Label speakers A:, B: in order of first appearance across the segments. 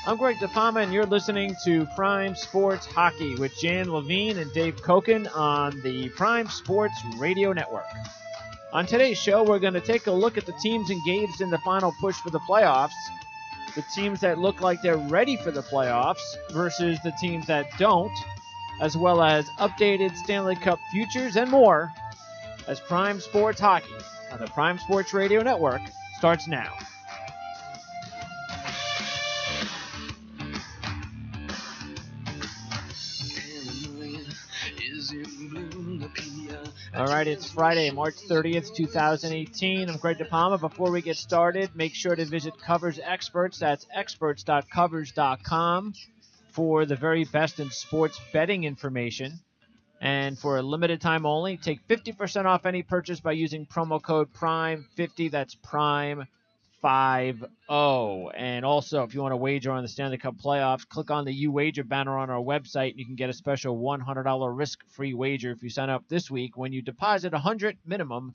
A: I'm Greg DePalma, and you're listening to Prime Sports Hockey with Jan Levine and Dave Koken on the Prime Sports Radio Network. On today's show, we're going to take a look at the teams engaged in the final push for the playoffs, the teams that look like they're ready for the playoffs versus the teams that don't, as well as updated Stanley Cup futures and more, as Prime Sports Hockey on the Prime Sports Radio Network starts now. All right, it's Friday, March 30th, 2018. I'm Greg DePalma. Before we get started, make sure to visit Covers Experts. That's experts.covers.com for the very best in sports betting information. And for a limited time only, take 50% off any purchase by using promo code PRIME50. That's PRIME50. And also, if you want to wager on the Stanley Cup playoffs, click on the You Wager banner on our website, and you can get a special $100 risk-free wager if you sign up this week when you deposit $100 minimum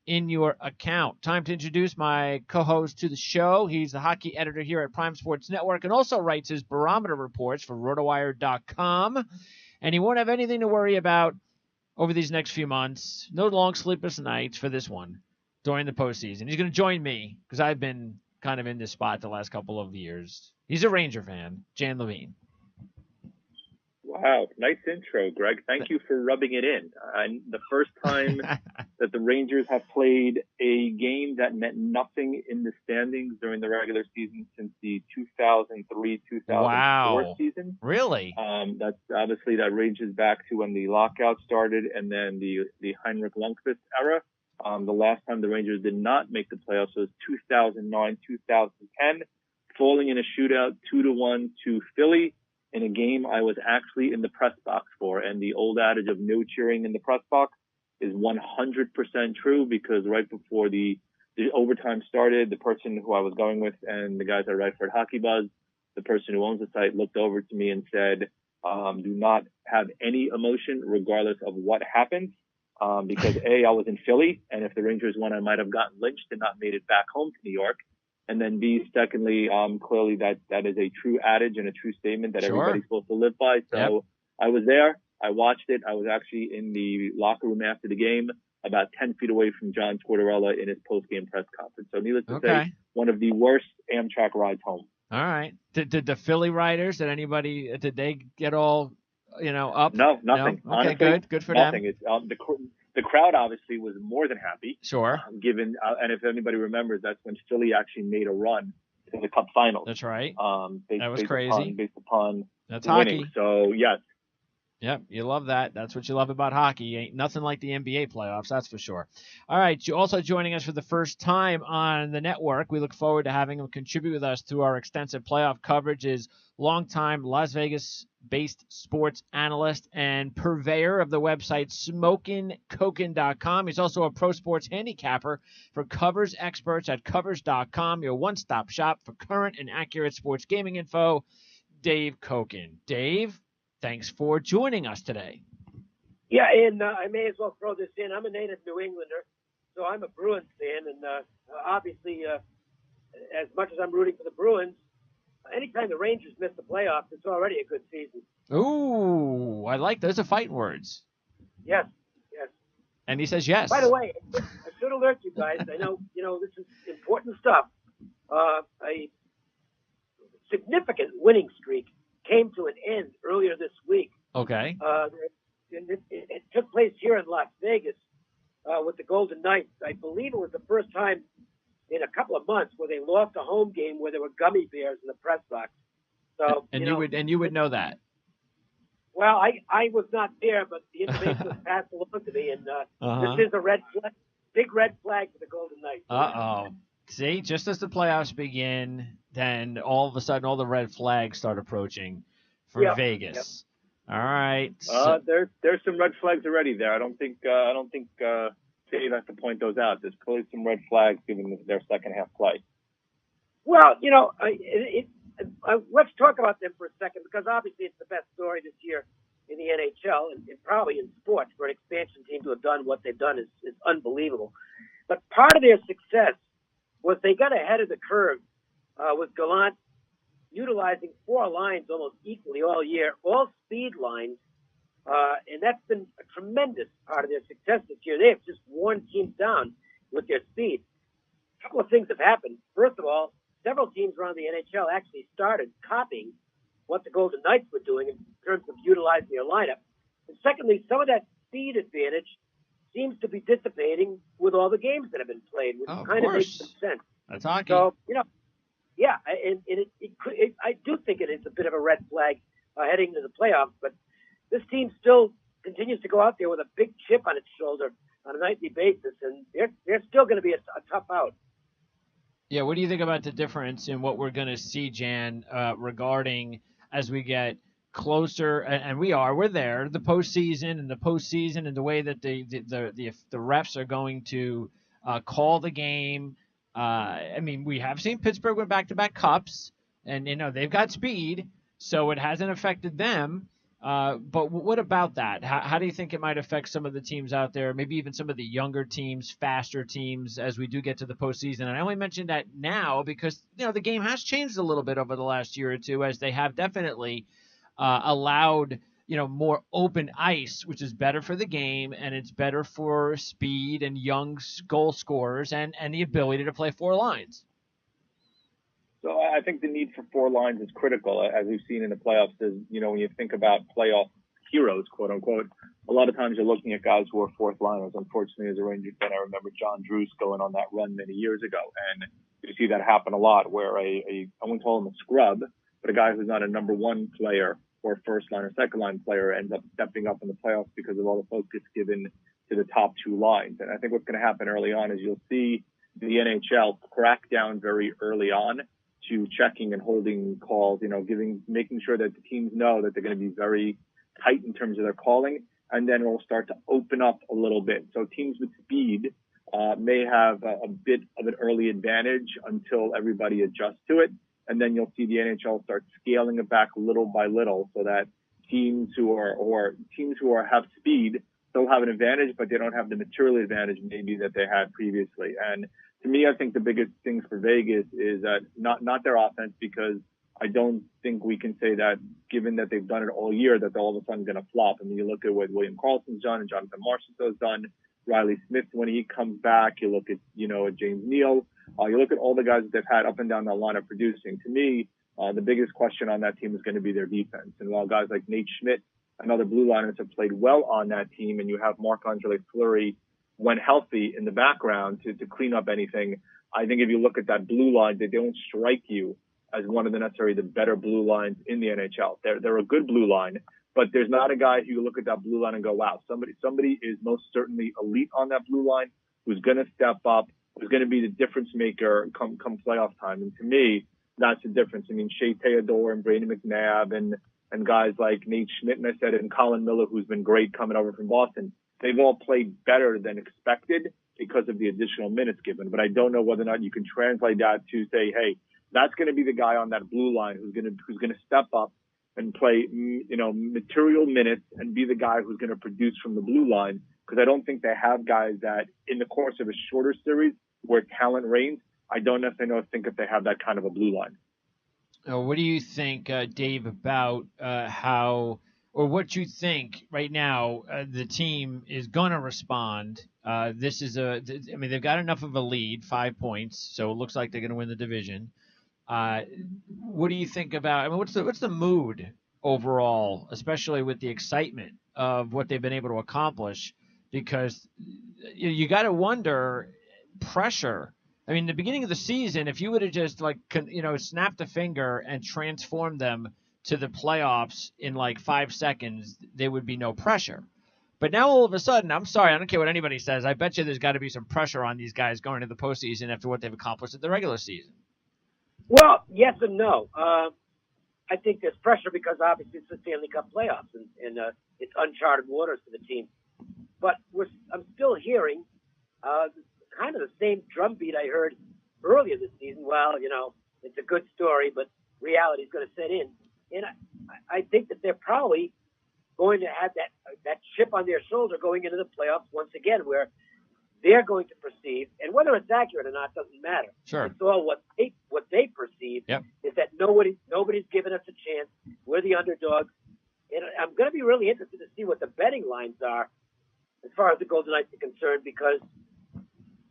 A: in your account. Time to introduce my co-host to the show. He's the hockey editor here at Prime Sports Network and also writes his barometer reports for RotoWire.com. And he won't have anything to worry about over these next few months. No long sleepless nights for this one during the postseason. He's going to join me because I've been kind of in this spot the last couple of years. He's a Ranger fan, Jan Levine.
B: Wow, nice intro, Greg. Thank you for rubbing it in. The first time that the Rangers have played a game that meant nothing in the standings during the regular season since the 2003-2004 season.
A: Really?
B: That's obviously that ranges back to when the lockout started and then the Heinrich Lundqvist era. The last time the Rangers did not make the playoffs was 2009-2010, falling in a shootout 2-1 to Philly, in a game I was actually in the press box for. And the old adage of no cheering in the press box is 100% true, because right before the overtime started, the person who I was going with and the guys I write for at Hockey Buzz, the person who owns the site, looked over to me and said, do not have any emotion regardless of what happens. Because A, I was in Philly, and if the Rangers won, I might have gotten lynched and not made it back home to New York. And then B, secondly, clearly that is a true adage and a true statement that everybody's supposed to live by. So I was there. I watched it. I was actually in the locker room after the game, about 10 feet away from John Tortorella in his post-game press conference. So needless to say, one of the worst Amtrak rides home.
A: All right. Did the Philly riders, did they get all, up?
B: No, nothing.
A: No? Okay,
B: Honestly,
A: good for
B: nothing.
A: them.
B: The crowd obviously was more than happy.
A: Sure.
B: Given, and if anybody remembers, that's when Philly actually made a run to the Cup Finals.
A: That's right.
B: That
A: was crazy.
B: Based upon
A: that's
B: winning.
A: hockey.
B: So yes.
A: Yep, you love that. That's what you love about hockey. Ain't nothing like the NBA playoffs, that's for sure. All right, also joining us for the first time on the network, we look forward to having him contribute with us through our extensive playoff coverage, is longtime Las Vegas-based sports analyst and purveyor of the website SmokingKoken.com. He's also a pro sports handicapper for Covers Experts at Covers.com, your one-stop shop for current and accurate sports gaming info. Dave Koken. Dave, thanks for joining us today.
C: Yeah, and I may as well throw this in. I'm a native New Englander, so I'm a Bruins fan, and obviously, as much as I'm rooting for the Bruins, anytime the Rangers miss the playoffs, it's already a good season.
A: Ooh, I like those are fighting words.
C: Yes.
A: And he says yes.
C: By the way, I should alert you guys. I know, this is important stuff. A significant winning streak came to an end earlier this week.
A: Okay.
C: It took place here in Las Vegas with the Golden Knights. I believe it was the first time in a couple of months where they lost a home game where there were gummy bears in the press box. So
A: you would know that.
C: Well, I was not there, but the information was passed along to me, and this is a big red flag for the Golden Knights.
A: Uh-oh. See, just as the playoffs begin, then all of a sudden all the red flags start approaching for Vegas. Yep. All right.
B: There's some red flags already there. I don't think Dave has to point those out. There's clearly some red flags given their second half play.
C: Well, let's talk about them for a second, because obviously it's the best story this year in the NHL and probably in sports. For an expansion team to have done what they've done is unbelievable. But part of their success was they got ahead of the curve with Gallant utilizing 4 lines almost equally all year, all speed lines, and that's been a tremendous part of their success this year. They have just worn teams down with their speed. A couple of things have happened. First of all, several teams around the NHL actually started copying what the Golden Knights were doing in terms of utilizing their lineup. And secondly, some of that speed advantage seems to be dissipating with all the games that have been played, which kind of makes some sense.
A: That's hockey.
C: So, yeah, and I do think it is a bit of a red flag heading into the playoffs, but this team still continues to go out there with a big chip on its shoulder on a nightly basis, and they're still going to be a tough out.
A: Yeah, what do you think about the difference in what we're going to see, Jan, regarding as we get closer, and we're there, the postseason and the way that the refs are going to call the game. I mean, we have seen Pittsburgh win back-to-back cups, and they've got speed, so it hasn't affected them. But what about that? How do you think it might affect some of the teams out there, maybe even some of the younger teams, faster teams, as we do get to the postseason? And I only mention that now because the game has changed a little bit over the last year or two, as they have definitely allowed more open ice, which is better for the game, and it's better for speed and young goal scorers and the ability to play 4 lines.
B: So I think the need for 4 lines is critical, as we've seen in the playoffs. When you think about playoff heroes, quote unquote, a lot of times you're looking at guys who are 4th liners. Unfortunately, as a Rangers fan, I remember John Druce going on that run many years ago, and you see that happen a lot, where I wouldn't call him a scrub, but a guy who's not a number 1 player or first line or second line player ends up stepping up in the playoffs because of all the focus given to the top 2 lines. And I think what's going to happen early on is you'll see the NHL crack down very early on to checking and holding calls, making sure that the teams know that they're going to be very tight in terms of their calling, and then it'll start to open up a little bit. So teams with speed may have a bit of an early advantage until everybody adjusts to it, and then you'll see the NHL start scaling it back little by little, so that teams who have speed still have an advantage, but they don't have the material advantage maybe that they had previously. And to me, I think the biggest things for Vegas is that not their offense, because I don't think we can say that, given that they've done it all year, that they're all of a sudden going to flop. I mean, you look at what William Karlsson's done and Jonathan Marchessault's done, Riley Smith when he comes back. You look at James Neal. You look at all the guys that they've had up and down the lineup producing. To me, the biggest question on that team is going to be their defense. And while guys like Nate Schmidt and other blue liners have played well on that team, and you have Marc-Andre Fleury, when healthy, in the background to clean up anything, I think if you look at that blue line, they don't strike you as one of the better blue lines in the NHL. They're a good blue line, but there's not a guy who you look at that blue line and go, wow, somebody is most certainly elite on that blue line, who's going to step up, who's going to be the difference maker come playoff time. And to me, that's the difference. I mean, Shea Theodore and Brady McNabb and guys like Nate Schmidt, and I said it, and Colin Miller, who's been great coming over from Boston. They've all played better than expected because of the additional minutes given. But I don't know whether or not you can translate that to say, hey, that's going to be the guy on that blue line who's going to step up and play, material minutes and be the guy who's going to produce from the blue line. Because I don't think they have guys that, in the course of a shorter series where talent reigns, I don't necessarily think if they have that kind of a blue line.
A: What do you think, Dave, about what you think right now the team is going to respond? They've got enough of a lead, 5 points, so it looks like they're going to win the division. What do you think about? What's the mood overall, especially with the excitement of what they've been able to accomplish? Because you got to wonder pressure. I mean, the beginning of the season, if you would have just snapped a finger and transformed them to the playoffs in 5 seconds, there would be no pressure. But now all of a sudden, I'm sorry, I don't care what anybody says, I bet you there's got to be some pressure on these guys going to the postseason after what they've accomplished in the regular season.
C: Well, yes and no. I think there's pressure because obviously it's the Stanley Cup playoffs and it's uncharted waters for the team. But I'm still hearing kind of the same drumbeat I heard earlier this season. Well, it's a good story, but reality is going to set in. And I think that they're probably going to have that chip on their shoulder going into the playoffs once again, where they're going to perceive, and whether it's accurate or not doesn't matter.
A: Sure.
C: It's all what they perceive
A: Yep.
C: is that nobody's given us a chance. We're the underdogs. And I'm going to be really interested to see what the betting lines are as far as the Golden Knights are concerned, because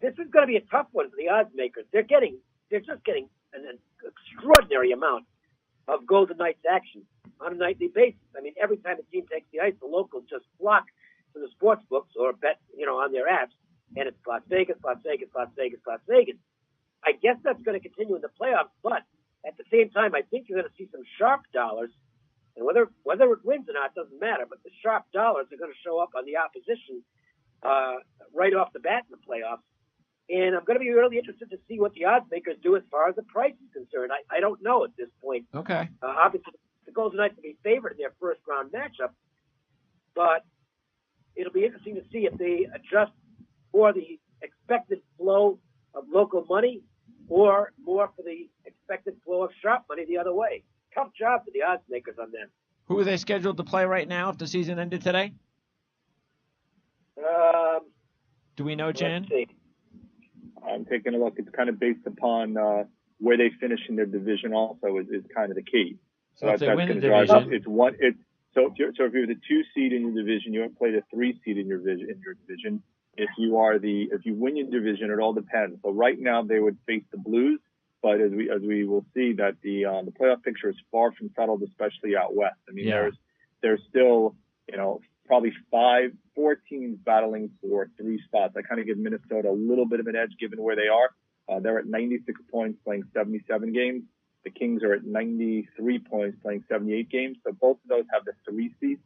C: this is going to be a tough one for the odds makers. They're just getting an extraordinary amount of Golden Knights action on a nightly basis. I mean, every time a team takes the ice, the locals just flock to the sports books or bet, on their apps, and it's Las Vegas, Las Vegas, Las Vegas, Las Vegas. I guess that's going to continue in the playoffs, but at the same time, I think you're going to see some sharp dollars. And whether it wins or not doesn't matter, but the sharp dollars are going to show up on the opposition right off the bat in the playoffs. And I'm going to be really interested to see what the odds makers do as far as the price is concerned. I don't know at this point.
A: Okay.
C: Obviously, the Golden Knights will be favored in their first round matchup, but it'll be interesting to see if they adjust for the expected flow of local money or more for the expected flow of sharp money the other way. Tough job for the odds makers on them.
A: Who are they scheduled to play right now if the season ended today? Do we know, Jan?
C: Let's see.
B: I'm taking a look. It's kind of based upon where they finish in their division. Also, is kind of the key.
A: So if they win the
B: drive
A: division,
B: so if you're the 2 seed in your division, you play the 3 seed in your division. If you win your division, it all depends. So right now they would face the Blues. But as we will see that the playoff picture is far from settled, especially out west. I mean, there's still probably 4 teams battling for 3 spots. I kind of give Minnesota a little bit of an edge given where they are. They're at 96 points playing 77 games. The Kings are at 93 points playing 78 games. So both of those have the 3 seeds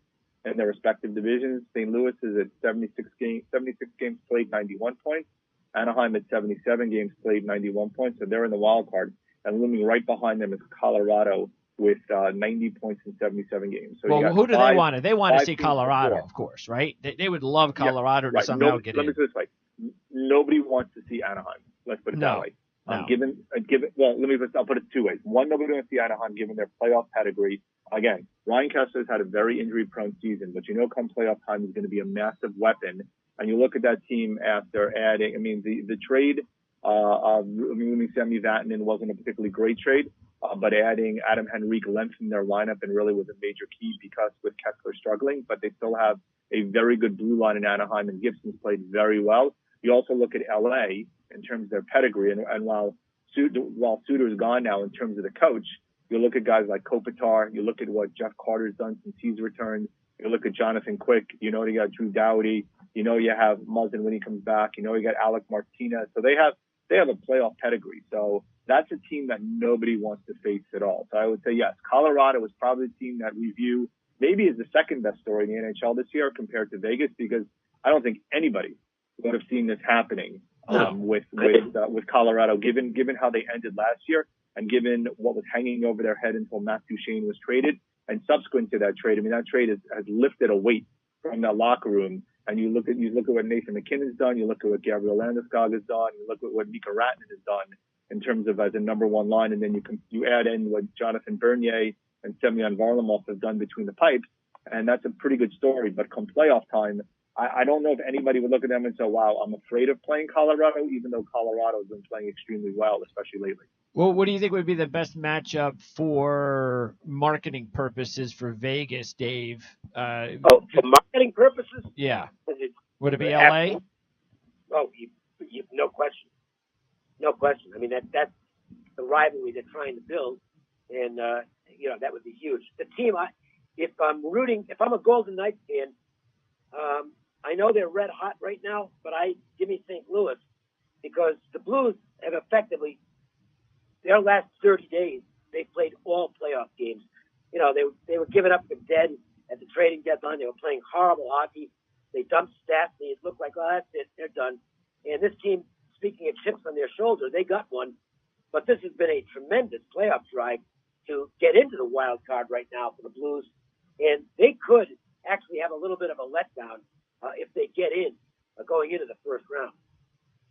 B: in their respective divisions. St. Louis is at 76 games played, 91 points. Anaheim at 77 games played, 91 points, so they're in the wild card. And looming right behind them is Colorado with 90 points in 77 games. So
A: who do they want? They want to see Colorado, of course, right? They would love Colorado to somehow get in.
B: Let me put it this way. Nobody wants to see Anaheim. Let's put it that way.
A: No.
B: I'll put it 2 ways. One, nobody wants to see Anaheim given their playoff pedigree. Again, Ryan Kessler's had a very injury-prone season, but come playoff time, he's going to be a massive weapon. And you look at that team after adding, the trade of moving Sami Vatanen wasn't a particularly great trade, but adding Adam Henrique lengthened their lineup and really was a major key because with Kessler struggling, but they still have a very good blue line in Anaheim, and Gibson's played very well. You also look at LA in terms of their pedigree, and while Suter's gone now in terms of the coach, you look at guys like Kopitar, you look at what Jeff Carter's done since he's returned, you look at Jonathan Quick, you got Drew Doughty, you have Muzzin when he comes back, you got Alec Martinez. So they have a playoff pedigree. So that's a team that nobody wants to face at all. So I would say, yes, Colorado is probably the team that we view maybe as the second best story in the NHL this year compared to Vegas, because I don't think anybody would have seen this happening with Colorado, given how they ended last year and given what was hanging over their head until Matt Duchene was traded. And subsequent to that trade, that trade has lifted a weight from that locker room. And you look at what Nathan McKinnon's done, you look at what Gabriel Landeskog has done, you look at what Mika Rattanen has done in terms of as a number 1 line, and then you add in what Jonathan Bernier and Semyon Varlamov have done between the pipes, and that's a pretty good story. But come playoff time, I don't know if anybody would look at them and say, wow, I'm afraid of playing Colorado, even though Colorado's been playing extremely well, especially lately.
A: Well, what do you think would be the best matchup for marketing purposes for Vegas, Dave?
C: For marketing purposes?
A: Yeah. Would it be LA?
C: Oh, no question. No question. I mean, that's the rivalry they're trying to build, and that would be huge. The team, if I'm a Golden Knights fan, I know they're red hot right now, but give me St. Louis, because the Blues have effectively, their last 30 days, they played all playoff games. They were giving up for dead at the trading deadline. They were playing horrible hockey. They dumped Stastny. It looked like, that's it, they're done. And this team, speaking of chips on their shoulder, they got one. But this has been a tremendous playoff drive to get into the wild card right now for the Blues. And they could actually have a little bit of a letdown if they get in going into the first round.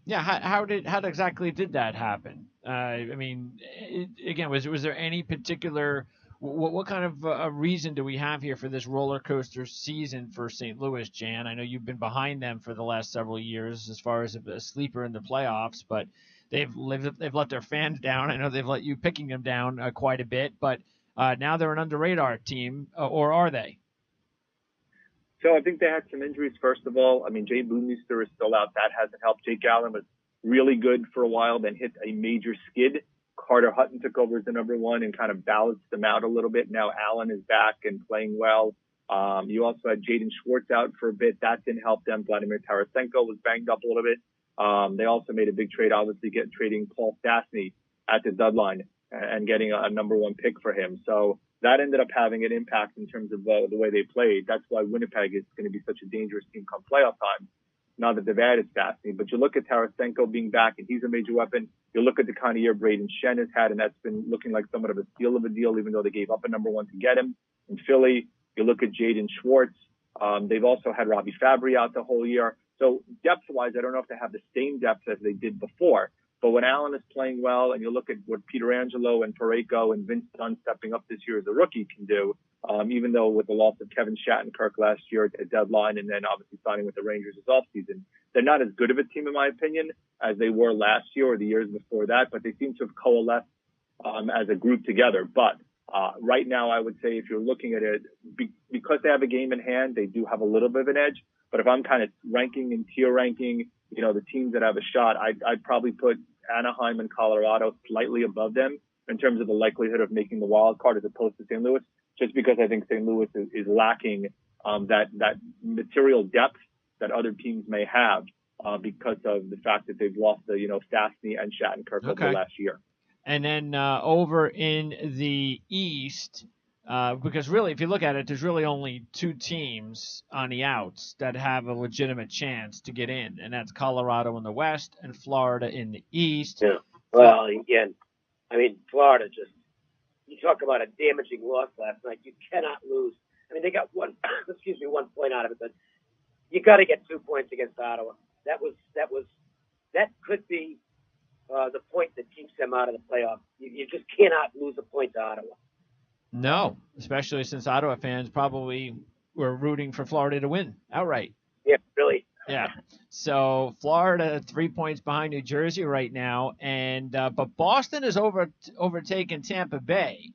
A: Yeah, how exactly did that happen? Again, was there any particular What kind of a reason do we have here for this roller coaster season for St. Louis, Jan? I know you've been behind them for the last several years as far as a sleeper in the playoffs, but they've let their fans down. I know they've let you picking them down quite a bit, but now they're an under radar team, or are they?
B: So I think they had some injuries, first of all. I mean, Jay Boomeister is still out. That hasn't helped. Jake Allen was really good for a while, then hit a major skid. Carter Hutton took over as the number one and kind of balanced them out a little bit. Now Allen is back and playing well. You also had Jaden Schwartz out for a bit. That didn't help them. Vladimir Tarasenko was banged up a little bit. They also made a big trade, obviously, trading Paul Stastny at the deadline and getting a number one pick for him. So that ended up having an impact in terms of the way they played. That's why Winnipeg is going to be such a dangerous team come playoff time. Now that they've added Stastny, but you look at Tarasenko being back, and he's a major weapon. You look at the kind of year Braden Shen has had, and that's been looking like somewhat of a steal of a deal, even though they gave up a number one to get him. In Philly, you look at Jaden Schwartz. They've also had Robbie Fabry out the whole year. So depth-wise, I don't know if they have the same depth as they did before. But when Allen is playing well, and you look at what Pietrangelo and Parayko and Vince Dunn stepping up this year as a rookie can do, even though with the loss of Kevin Shattenkirk last year at the deadline and then obviously signing with the Rangers this offseason, they're not as good of a team, in my opinion, as they were last year or the years before that, but they seem to have coalesced as a group together. But right now, I would say if you're looking at it, because they have a game in hand, they do have a little bit of an edge. But if I'm kind of ranking and tier ranking, the teams that have a shot, I'd probably put Anaheim and Colorado slightly above them in terms of the likelihood of making the wild card as opposed to St. Louis, just because I think St. Louis is lacking that material depth that other teams may have because of the fact that they've lost the Stastny and Shattenkirk over the last year.
A: And then over in the East, because really, if you look at it, there's really only two teams on the outs that have a legitimate chance to get in, and that's Colorado in the West and Florida in the East.
C: Yeah. Well, again, I mean, Florida just, you talk about a damaging loss last night. You cannot lose. I mean, they got 1 point out of it, but you got to get 2 points against Ottawa. That could be the point that keeps them out of the playoffs. You just cannot lose a point to Ottawa.
A: No, especially since Ottawa fans probably were rooting for Florida to win outright.
C: Yeah, really.
A: Yeah. So Florida 3 points behind New Jersey right now, and but Boston has overtaken Tampa Bay,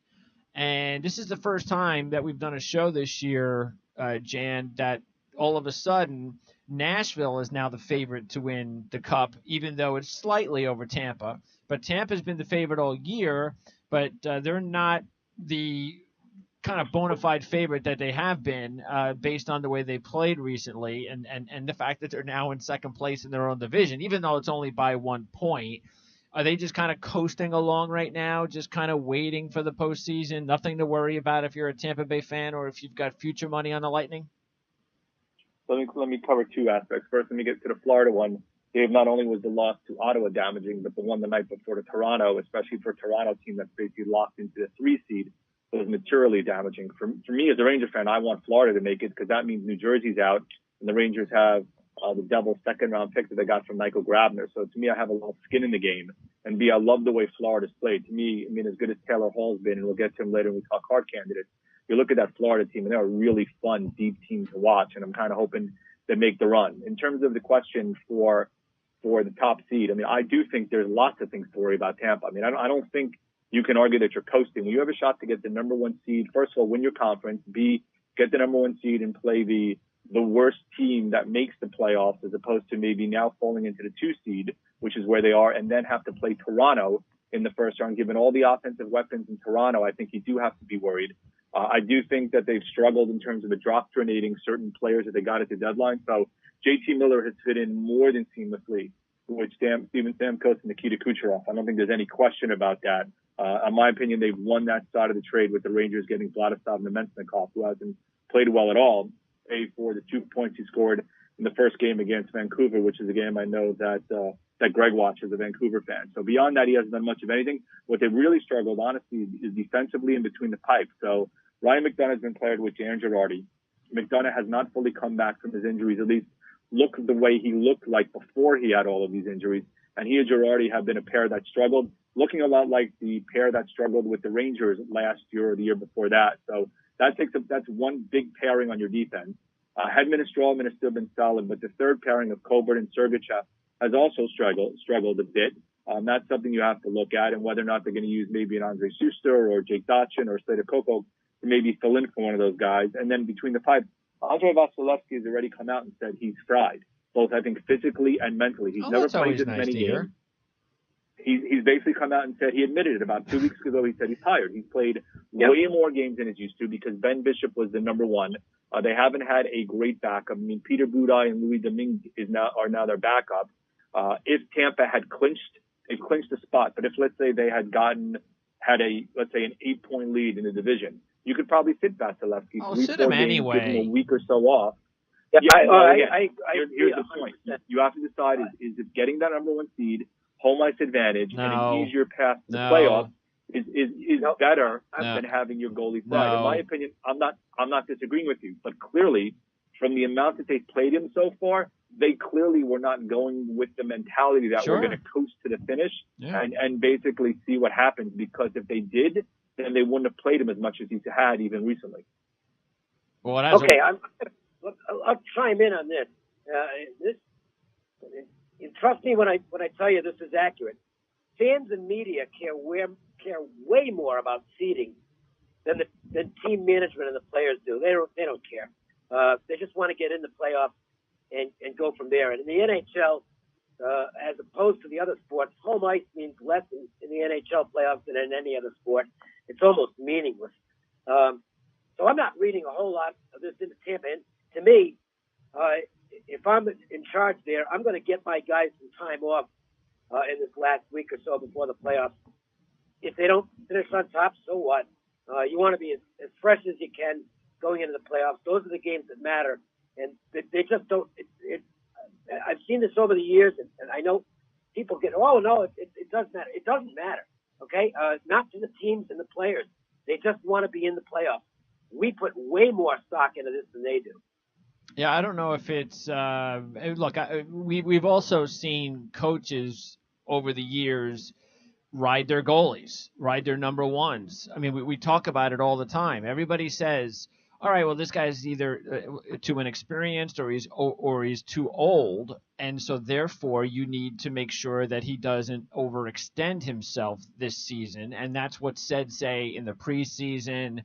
A: and this is the first time that we've done a show this year, Jan, that all of a sudden Nashville is now the favorite to win the Cup, even though it's slightly over Tampa. But Tampa's been the favorite all year, but they're not the kind of bona fide favorite that they have been based on the way they played recently and the fact that they're now in second place in their own division, even though it's only by 1 point. Are they just kind of coasting along right now, just kind of waiting for the postseason? Nothing to worry about if you're a Tampa Bay fan or if you've got future money on the Lightning?
B: Let me cover two aspects. First, let me get to the Florida one. Dave, not only was the loss to Ottawa damaging, but the one the night before to Toronto, especially for a Toronto team that's basically locked into the 3 seed, was materially damaging. For me as a Ranger fan, I want Florida to make it because that means New Jersey's out and the Rangers have the Devils' second-round pick that they got from Michael Grabner. So to me, I have a lot of skin in the game. And B, I love the way Florida's played. To me, I mean, as good as Taylor Hall's been, and we'll get to him later when we talk hard candidates, you look at that Florida team, and they're a really fun, deep team to watch, and I'm kind of hoping they make the run. In terms of the question for the top seed, I mean, I do think there's lots of things to worry about Tampa. I mean, I don't think you can argue that you're coasting. When you have a shot to get the number 1 seed, first of all, win your conference, B, get the number 1 seed and play the worst team that makes the playoffs as opposed to maybe now falling into the 2 seed, which is where they are, and then have to play Toronto in the first round. Given all the offensive weapons in Toronto, I think you do have to be worried. I do think that they've struggled in terms of indoctrinating certain players that they got at the deadline. So JT Miller has fit in more than seamlessly with Steven Stamkos and Nikita Kucherov. I don't think there's any question about that. In my opinion, they've won that side of the trade with the Rangers getting Vladislav Nemesnikov, who hasn't played well at all, save for the 2 points he scored in the first game against Vancouver, which is a game I know that Greg watches, a Vancouver fan. So beyond that, he hasn't done much of anything. What they've really struggled, honestly, is defensively in between the pipes. So Ryan McDonough has been paired with Jan Girardi. McDonough has not fully come back from his injuries, at least look the way he looked like before he had all of these injuries. and he and Girardi have been a pair that struggled, looking a lot like the pair that struggled with the Rangers last year or the year before that. So that's one big pairing on your defense. Hedman and Strawman have still been solid, but the third pairing of Colbert and Sergachev has also struggled a bit. That's something you have to look at, and whether or not they're going to use maybe an Andre Suster or Jake Dotchin or Slater Coco to maybe fill in for one of those guys. And then between the five, Andre Vasilevsky has already come out and said he's fried, both I think physically and mentally. He's never played this many games. He's basically come out and said, he admitted it about 2 weeks ago. He said he's tired. He's played way more games than he's used to because Ben Bishop was the number one. They haven't had a great backup. I mean, Peter Budaj and Louis Domingue are now their backup. If Tampa had clinched a spot, but if let's say they had an 8-point lead in the division, you could probably sit Vasilevsky 3-4 games,
A: anyway.
B: give him a week or so off.
C: Yeah,
B: here's the point. You have to decide is it getting that number one seed, home ice advantage, and an easier path to the playoffs is better than having your goalie fried. In my opinion, I'm not disagreeing with you, but clearly from the amount that they've played him so far, they clearly were not going with the mentality that we're going to coast to the finish and basically see what happens, because if they did, then they wouldn't have played him as much as he had even recently.
A: Well,
C: I'll chime in on this. You trust me when I tell you this is accurate. Fans and media care way more about seeding than team management and the players do. They don't care. They just want to get in the playoffs and go from there. And in the NHL, as opposed to the other sports, home ice means less in the NHL playoffs than in any other sport. It's almost meaningless. So I'm not reading a whole lot of this into Tampa. And to me, if I'm in charge there, I'm going to get my guys some time off in this last week or so before the playoffs. If they don't finish on top, so what? You want to be as fresh as you can going into the playoffs. Those are the games that matter. And they just don't. I've seen this over the years, and I know people get, oh, no, it doesn't matter. It doesn't matter, okay? Not to the teams and the players. They just want to be in the playoffs. We put way more stock into this than they do.
A: Yeah, I don't know if it's look. We've also seen coaches over the years ride their goalies, ride their number ones. I mean, we talk about it all the time. Everybody says, all right, well, this guy's either too inexperienced or he's too old, and so therefore you need to make sure that he doesn't overextend himself this season. And that's what's said, say, in the preseason.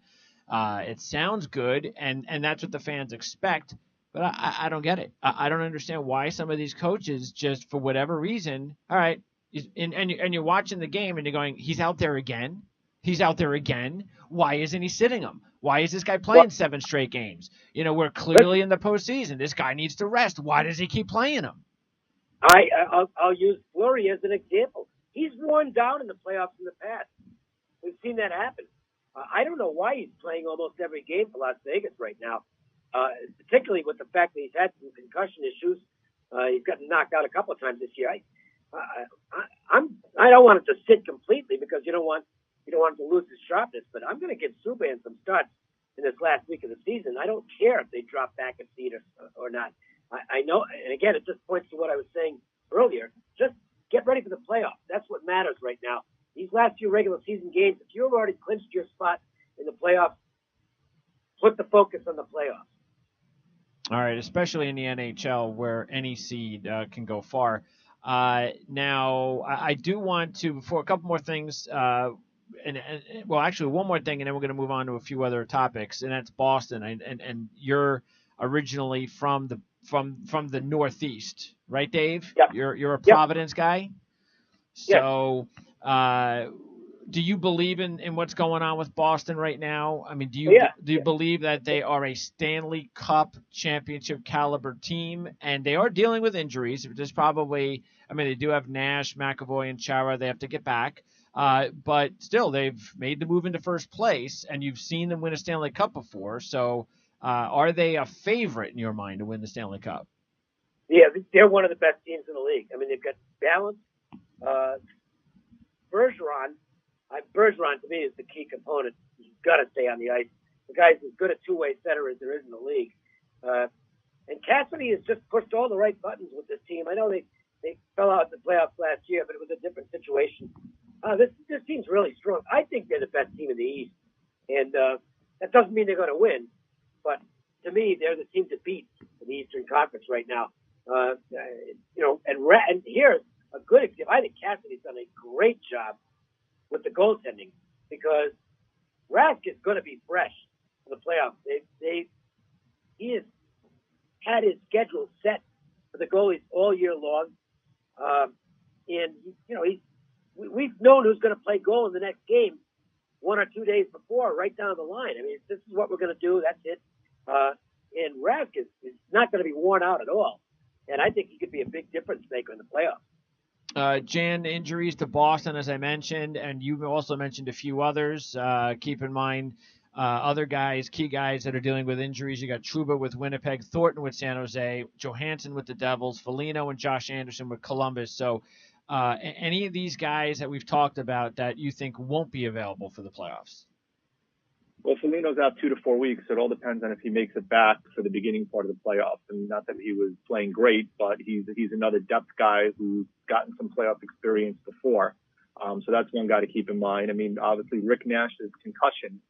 A: It sounds good, and that's what the fans expect. But I don't get it. I don't understand why some of these coaches just, for whatever reason, all right, and you're watching the game and you're going, he's out there again. He's out there again. Why isn't he sitting him? Why is this guy playing 7 straight games? You know, we're clearly in the postseason. This guy needs to rest. Why does he keep playing him?
C: I'll use Fleury as an example. He's worn down in the playoffs in the past. We've seen that happen. I don't know why he's playing almost every game for Las Vegas right now. Particularly with the fact that he's had some concussion issues. He's gotten knocked out a couple of times this year. I don't want it to sit completely because you don't want him to lose his sharpness, but I'm going to give Subban some starts in this last week of the season. I don't care if they drop back a seed or not. I know, and again, it just points to what I was saying earlier. Just get ready for the playoffs. That's what matters right now. These last few regular season games, if you've already clinched your spot in the playoffs, put the focus on the playoffs.
A: All right, especially in the NHL where any seed can go far. Now, I do want to, before a couple more things, well, actually one more thing, and then we're going to move on to a few other topics, and that's Boston. And you're originally from the Northeast, right, Dave?
C: Yep.
A: You're a Providence guy. So, do you believe in what's going on with Boston right now? I mean, do you believe that they are a Stanley Cup championship caliber team, and they are dealing with injuries? There's probably, I mean, they do have Nash, McAvoy, and Chara. They have to get back, but still, they've made the move into first place, and you've seen them win a Stanley Cup before. So, are they a favorite in your mind to win the Stanley Cup?
C: Yeah, they're one of the best teams in the league. I mean, they've got balance. Bergeron to me is the key component. He's got to stay on the ice. The guy's as good a two-way center as there is in the league. And Cassidy has just pushed all the right buttons with this team. I know they They fell out in the playoffs last year, but it was a different situation. This team's really strong. I think they're the best team in the East, and that doesn't mean they're going to win. But to me, they're the team to beat in the Eastern Conference right now. And here's a good example. I think Cassidy's done a great job with the goaltending because Rask is going to be fresh for the playoffs. He has had his schedule set for the goalies all year long, we've known who's going to play goal in the next game 1 or 2 days before, right down the line. I mean, this is what we're going to do. That's it. And Rask is not going to be worn out at all. And I think he could be a big difference maker in the playoffs.
A: Jan, injuries to Boston, as I mentioned, and you also mentioned a few others. Keep in mind other guys, key guys that are dealing with injuries. You got Trouba with Winnipeg, Thornton with San Jose, Johansson with the Devils, Foligno and Josh Anderson with Columbus. So any of these guys that we've talked about that you think won't be available for the playoffs?
B: Well, Foligno's out 2 to 4 weeks, so it all depends on if he makes it back for the beginning part of the playoffs. And not that he was playing great, but he's another depth guy who's gotten some playoff experience before. So that's one guy to keep in mind. I mean, obviously Rick Nash's concussion,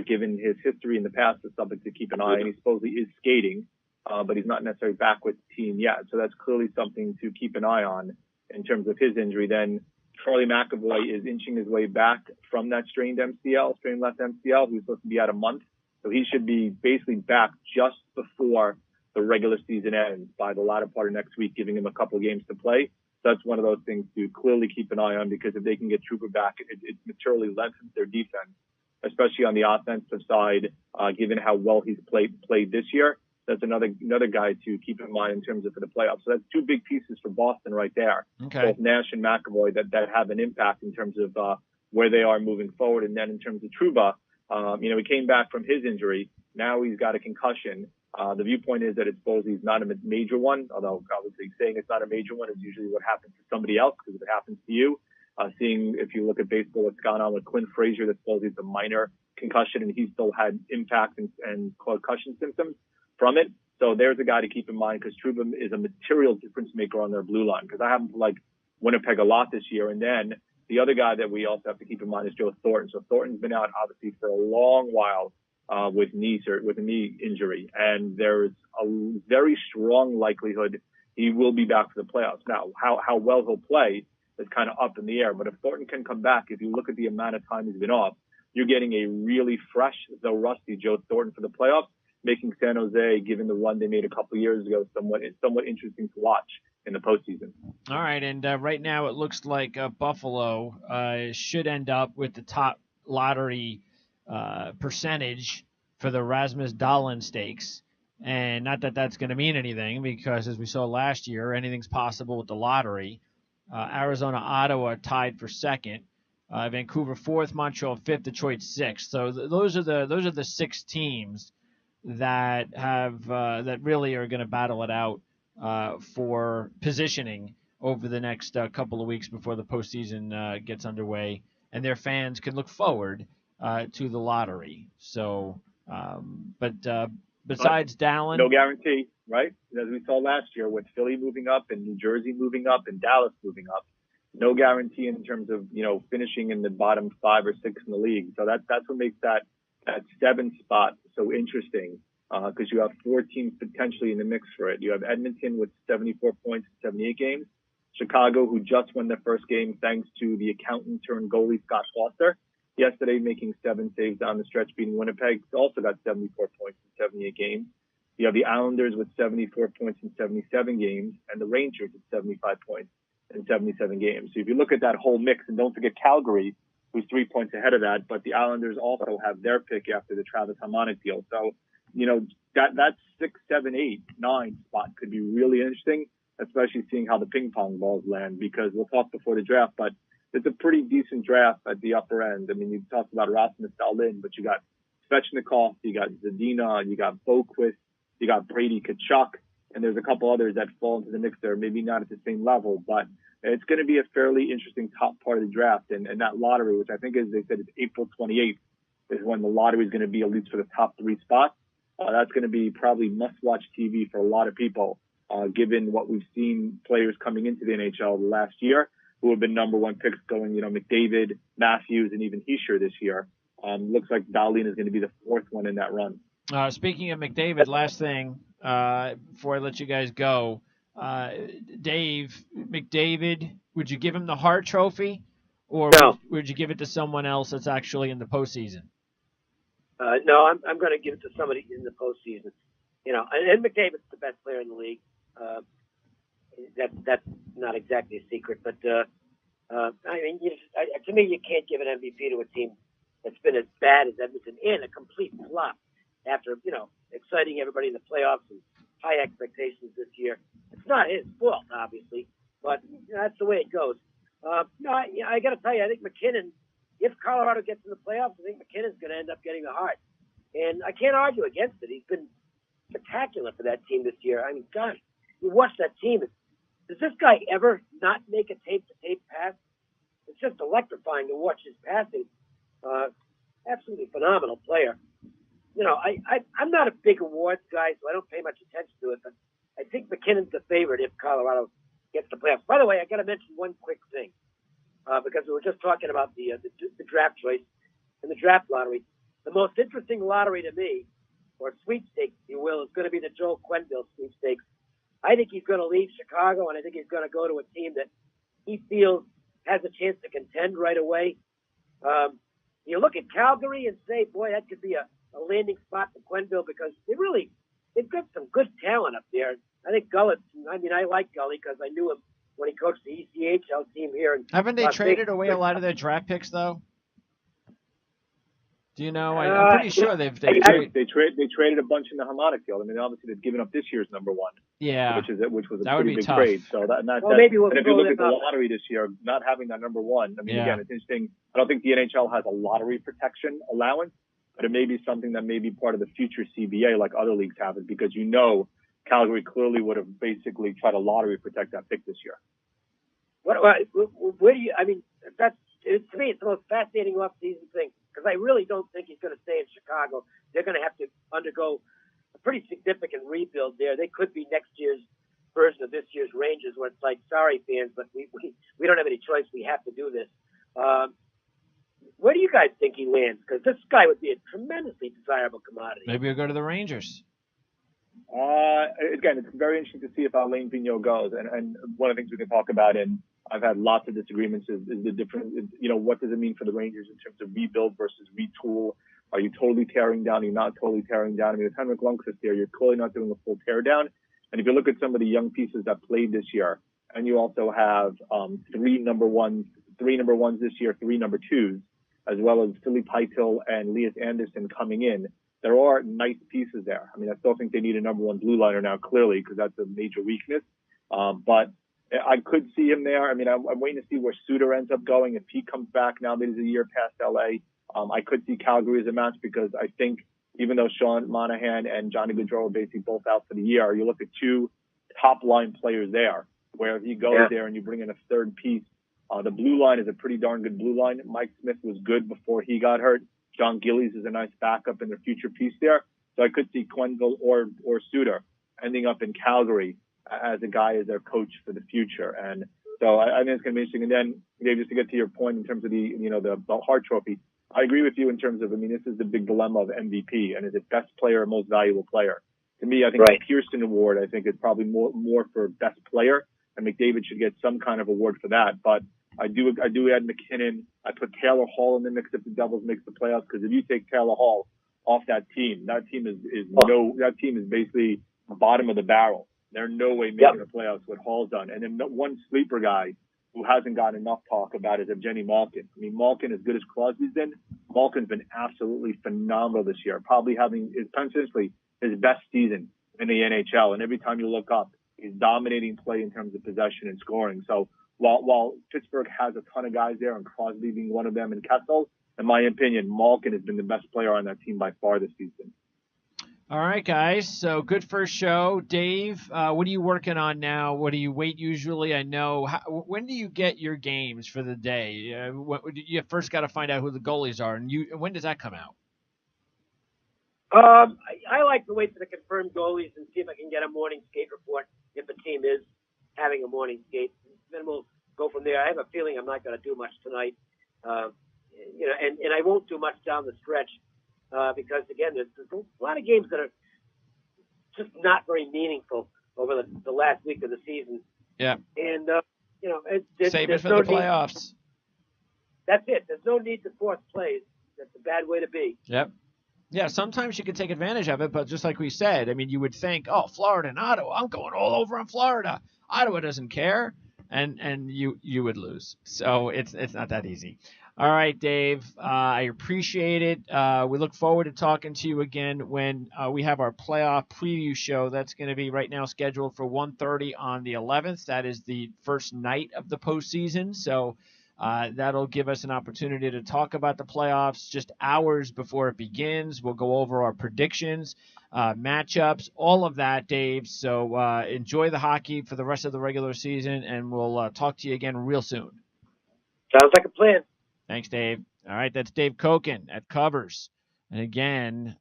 B: given his history in the past, is something to keep an eye on. And he supposedly is skating, but he's not necessarily back with the team yet. So that's clearly something to keep an eye on in terms of his injury. Then Charlie McAvoy is inching his way back from that strained left MCL. He was supposed to be out a month. So he should be basically back just before the regular season ends by the latter part of next week, giving him a couple of games to play. So that's one of those things to clearly keep an eye on, because if they can get Trouba back, it materially lessens their defense, especially on the offensive side, given how well he's played this year. That's another guy to keep in mind in terms of for the playoffs. So that's 2 big pieces for Boston right there.
A: Okay.
B: Both Nash and McAvoy that have an impact in terms of where they are moving forward. And then in terms of Trouba, he came back from his injury. Now he's got a concussion. The viewpoint is that it's supposed he's not a major one, although obviously saying it's not a major one is usually what happens to somebody else, because if it happens to you, seeing if you look at baseball, what's gone on with Clint Frazier, that's supposed it's a minor concussion, and he still had impact and concussion symptoms from it. So there's a guy to keep in mind, because Trouba is a material difference maker on their blue line, because I happen to like Winnipeg a lot this year. And then the other guy that we also have to keep in mind is Joe Thornton. So Thornton's been out obviously for a long while with a knee injury, and there's a very strong likelihood he will be back for the playoffs. Now, how well he'll play is kind of up in the air, but if Thornton can come back, if you look at the amount of time he's been off, you're getting a really fresh, though rusty, Joe Thornton for the playoffs, making San Jose, given the run they made a couple of years ago, somewhat interesting to watch in the postseason.
A: All right, and right now it looks like Buffalo should end up with the top lottery percentage for the Rasmus Dahlin Stakes. And not that that's going to mean anything, because as we saw last year, anything's possible with the lottery. Arizona, Ottawa tied for second. Vancouver fourth, Montreal fifth, Detroit sixth. So those are the 6 teams that have that really are going to battle it out for positioning over the next couple of weeks before the postseason gets underway, and their fans can look forward to the lottery. So, besides Dallin,
B: no guarantee, right? As we saw last year with Philly moving up and New Jersey moving up and Dallas moving up, no guarantee in terms of finishing in the bottom 5 or 6 in the league. So that's what makes that 7th spot so interesting, because you have 4 teams potentially in the mix for it. You have Edmonton with 74 points in 78 games, Chicago, who just won their first game thanks to the accountant turned goalie Scott Foster yesterday, making 7 saves down the stretch, beating Winnipeg, also got 74 points in 78 games. You have the Islanders with 74 points in 77 games, and the Rangers with 75 points in 77 games. So if you look at that whole mix, and don't forget Calgary, who's 3 points ahead of that, but the Islanders also have their pick after the Travis Hamonic deal. So, that 6, 7, 8, 9 spot could be really interesting, especially seeing how the ping pong balls land, because we'll talk before the draft, but it's a pretty decent draft at the upper end. I mean, you talked about Rasmus Dahlin, but you got Svechnikov, you got Zadina, you got Boquist, you got Brady Tkachuk, and there's a couple others that fall into the mix there, maybe not at the same level, but it's going to be a fairly interesting top part of the draft. And that lottery, which I think, as they said, is April 28th, is when the lottery is going to be, at least for the top 3 spots. That's going to be probably must-watch TV for a lot of people given what we've seen players coming into the NHL last year who have been number one picks going, McDavid, Matthews, and even Hischier this year. Looks like Dahlin is going to be the fourth one in that run.
A: Speaking of McDavid, last thing before I let you guys go, Dave, McDavid, would you give him the Hart Trophy, or would you give it to someone else that's actually in the postseason?
C: No, I'm going to give it to somebody in the postseason. And McDavid's the best player in the league. That's not exactly a secret, but I mean, to me, you can't give an MVP to a team that's been as bad as Edmonton and a complete flop after exciting everybody in the playoffs and high expectations this year. It's not his fault, obviously, but that's the way it goes. I got to tell you, I think McKinnon, if Colorado gets in the playoffs, I think McKinnon's going to end up getting the Hart. And I can't argue against it. He's been spectacular for that team this year. I mean, God, you watch that team. Does this guy ever not make a tape-to-tape pass? It's just electrifying to watch his passing. Absolutely phenomenal player. I'm not a big awards guy, so I don't pay much attention to it, but I think McKinnon's the favorite if Colorado gets the playoffs. By the way, I got to mention one quick thing, because we were just talking about the draft choice and the draft lottery. The most interesting lottery to me, or sweepstakes, if you will, is going to be the Joel Quenneville sweepstakes. I think he's going to leave Chicago, and I think he's going to go to a team that he feels has a chance to contend right away. You look at Calgary and say, boy, that could be a landing spot for Quenneville, because they've got some good talent up there. I think Gullett, I like Gully because I knew him when he coached the ECHL team here.
A: Haven't they traded away a lot of their draft picks, though? Do you know? I'm pretty sure they've traded.
B: They traded a bunch in the Harmonic deal. I mean, obviously they've given up this year's number one.
A: Yeah,
B: which was a pretty big trade. So
C: maybe we'll
B: and if you look at the lottery this year, not having that number one, again, it's interesting. I don't think the NHL has a lottery protection allowance, but it may be something that may be part of the future CBA, like other leagues have it, because Calgary clearly would have basically tried to lottery protect that pick this year.
C: Where do you? I mean, to me, it's the most fascinating off-season thing, because I really don't think he's going to stay in Chicago. They're going to have to undergo a pretty significant rebuild there. They could be next year's version of this year's Rangers, where it's like, sorry, fans, but we don't have any choice. We have to do this. Where do you guys think he lands? Because this guy would be a tremendously desirable commodity.
A: Maybe he'll go to the Rangers.
B: Again, it's very interesting to see if Alain Vigneault goes. And one of the things we can talk about, and I've had lots of disagreements, is the difference. What does it mean for the Rangers in terms of rebuild versus retool? Are you totally tearing down? Are you not totally tearing down? I mean, with Henrik Lundqvist there, you're clearly not doing a full tear down. And if you look at some of the young pieces that played this year, and you also have three number ones this year, three number twos, as well as Philippe Heitel and Elias Anderson coming in. There are nice pieces there. I mean, I still think they need a number one blue liner now, clearly, because that's a major weakness. But I could see him there. I mean, I'm waiting to see where Suter ends up going. If he comes back now that he's a year past LA, I could see Calgary as a match, because I think even though Sean Monahan and Johnny Gaudreau are basically both out for the year, you look at two top line players there, where if he goes there and you bring in a third piece, the blue line is a pretty darn good blue line. Mike Smith was good before he got hurt. John Gillies is a nice backup in their future piece there. So I could see Quenneville or Suter ending up in Calgary as a guy as their coach for the future. And so I think it's going to be interesting. And then, Dave, just to get to your point in terms of the Hart Trophy, I agree with you in terms of, this is the big dilemma of MVP, and is it best player or most valuable player? To me, I think the Pearson Award, I think, is probably more for best player, and McDavid should get some kind of award for that. But I do add McKinnon. I put Taylor Hall in the mix if the Devils makes the playoffs, because if you take Taylor Hall off that team is basically bottom of the barrel. They're no way making the playoffs what Hall's done. And then one sleeper guy who hasn't gotten enough talk about is Evgeny Malkin. I mean, Malkin, as good as Crosby's been, Malkin's been absolutely phenomenal this year, probably having essentially his best season in the NHL. And every time you look up, he's dominating play in terms of possession and scoring. So while Pittsburgh has a ton of guys there, and Crosby being one of them, and Kessel, in my opinion, Malkin has been the best player on that team by far this season.
A: All right, guys. So good first show. Dave, what are you working on now? What do you wait usually? I know. When do you get your games for the day? You first got to find out who the goalies are. And when does that come out?
C: I like to wait for the confirmed goalies and see if I can get a morning skate report. if a team is having a morning skate. Then we'll go from there. I have a feeling I'm not going to do much tonight, and I won't do much down the stretch because, again, there's a lot of games that are just not very meaningful over the last week of the season.
A: Yeah.
C: And,
A: save it for the playoffs.
C: That's it. There's no need to force plays. That's a bad way to be.
A: Yep. Yeah, sometimes you can take advantage of it, but just like we said, I mean, you would think, oh, Florida and Ottawa, I'm going all over on Florida. Ottawa doesn't care, and you would lose. So it's not that easy. All right, Dave, I appreciate it. We look forward to talking to you again when we have our playoff preview show. That's going to be right now scheduled for 1:30 on the 11th. That is the first night of the postseason, so that'll give us an opportunity to talk about the playoffs just hours before it begins. We'll go over our predictions, matchups, all of that, Dave. So enjoy the hockey for the rest of the regular season, and we'll talk to you again real soon.
C: Sounds like a plan.
A: Thanks, Dave. All right, that's Dave Koken at Covers. And again,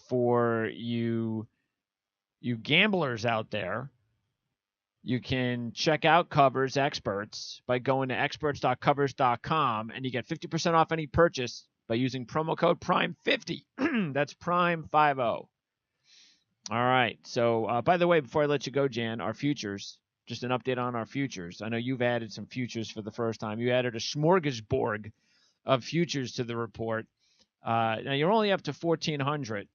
A: for you gamblers out there, you can check out Covers Experts by going to experts.covers.com, and you get 50% off any purchase by using promo code PRIME50. That's PRIME50. All right. So, by the way, before I let you go, Jan, our futures, just an update on our futures. I know you've added some futures for the first time. You added a smorgasbord of futures to the report. Now, you're only up to 1,400.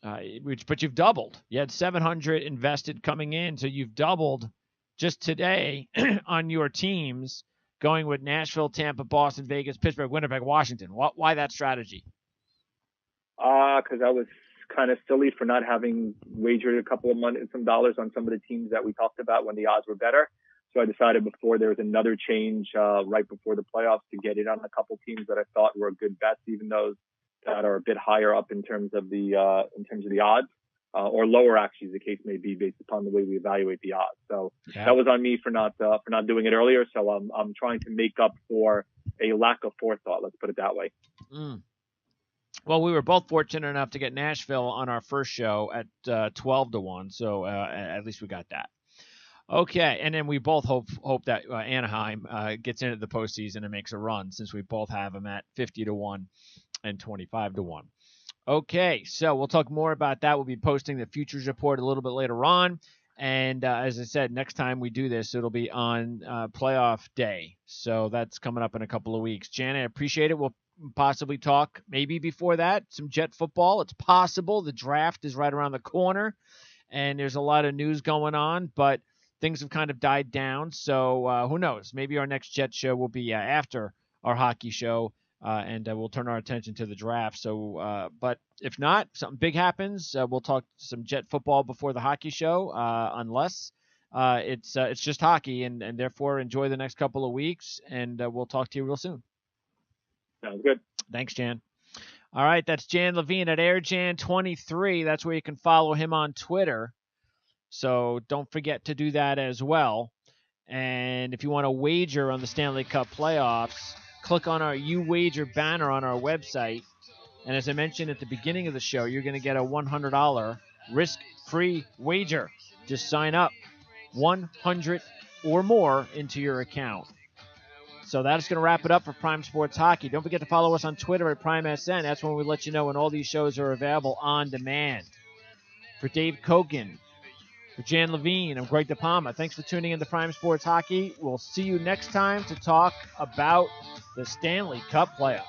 A: But you've doubled. You had 700 invested coming in, so you've doubled just today on your teams, going with Nashville, Tampa, Boston, Vegas, Pittsburgh, Winnipeg, Washington. Why that strategy?
B: Because I was kind of silly for not having wagered a couple of some dollars on some of the teams that we talked about when the odds were better. So I decided before there was another change right before the playoffs to get in on a couple teams that I thought were good bets, even those that are a bit higher up in terms of the odds, or lower, actually, as the case may be, based upon the way we evaluate the odds. So that was on me for not doing it earlier. So I'm trying to make up for a lack of forethought. Let's put it that way.
A: Well, we were both fortunate enough to get Nashville on our first show at 12-1. So at least we got that. Okay, and then we both hope that Anaheim gets into the postseason and makes a run, since we both have them at 50-1 and 25-1. Okay, so we'll talk more about that. We'll be posting the futures report a little bit later on, and as I said, next time we do this, it'll be on playoff day. So that's coming up in a couple of weeks. Jan, I appreciate it. We'll possibly talk maybe before that some Jet football. It's possible. The draft is right around the corner, and there's a lot of news going on, but things have kind of died down, so who knows? Maybe our next Jet show will be after our hockey show, and we'll turn our attention to the draft. So, but if not, something big happens, we'll talk some Jet football before the hockey show, unless it's just hockey, and therefore enjoy the next couple of weeks, and we'll talk to you real soon.
B: Sounds good.
A: Thanks, Jan. All right, that's Jan Levine at AirJan23. That's where you can follow him on Twitter. So don't forget to do that as well. And if you want to wager on the Stanley Cup playoffs, click on our UWager banner on our website. And as I mentioned at the beginning of the show, you're going to get a $100 risk-free wager. Just sign up, 100 or more into your account. So that's going to wrap it up for Prime Sports Hockey. Don't forget to follow us on Twitter at PrimeSN. That's when we let you know when all these shows are available on demand. For Dave Koken, for Jan Levine, I'm Greg DePalma. Thanks for tuning in to Prime Sports Hockey. We'll see you next time to talk about the Stanley Cup playoffs.